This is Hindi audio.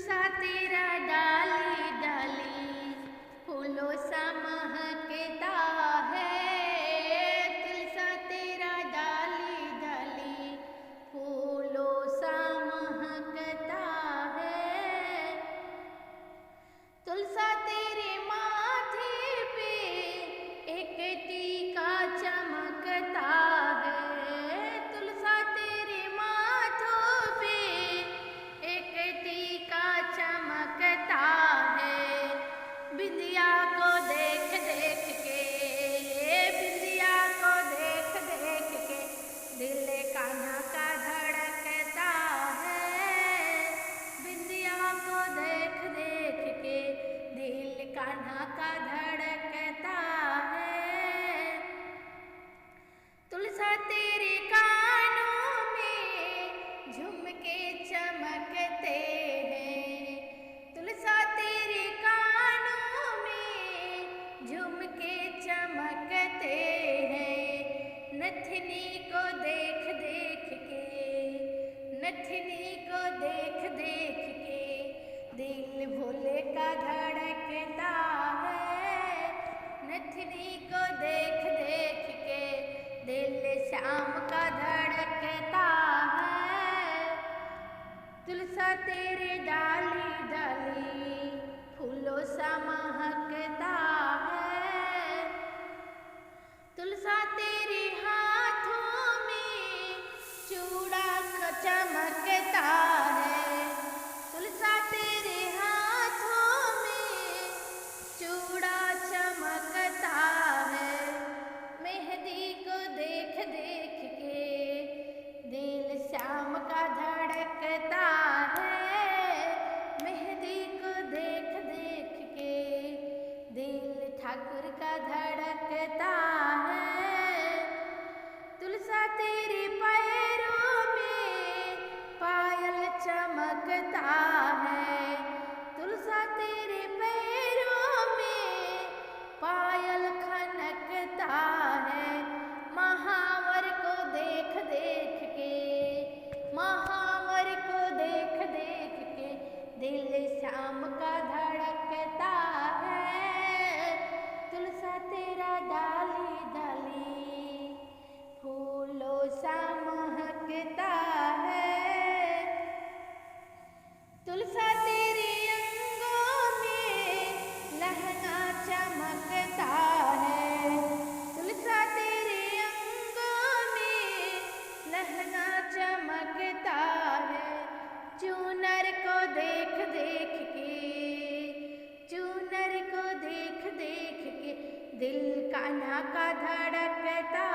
तुलसा तेरा डाली डाली फूलों सा महकता है। तुलसा तेरा डाली डाली फूलों सा महकता है। तुलसा तेरे माथे पे एक टीका चमकता है। तुलसा तेरे माथों पे एक टीका चमकता है। बिंदिया को देख देख के, बिंदिया को देख देख के दिल कान्हा का धड़कता है। बिंदिया को देख देख के दिल कान्हा का धड़कता है। तुलसा तेरे कानों में झुमके चमकते हैं। तुलसा तेरे कानों में झुमके चमकते हैं। नथनी को देख देख के, नथनी को देख देख के दिल भोले का धड़कता है। नथनी को देख देख के दिल श्याम का धड़कता है। तुलसा तेरे डाली डाली फूलों सा महकता है। तुलसा तेरे हाथों में चूड़ा चमकता है। तुलसा तेरे हाथों में चूड़ा चमकता है। मेहंदी को देख देख के दिल श्याम का धड़कता है। मेहंदी को देख देख के दिल ठाकुर का धड़कता है। तुलसा तेरे पैरों में पायल चमकता है। तुलसा तेरे पैरों में पायल खनकता है। महावर को देख देख के, महावर को देख देख के दिल श्याम का धड़कता है। तुलसा तेरा डाली डाली फूलों सा महकता है। तुलसा तेरे अंगों में लहंगा चमकता है। तुलसा तेरे अंगों में लहंगा चमकता है। चूनर को देख देख के, चूनर को देख देख के दिल कान्हा का धड़कता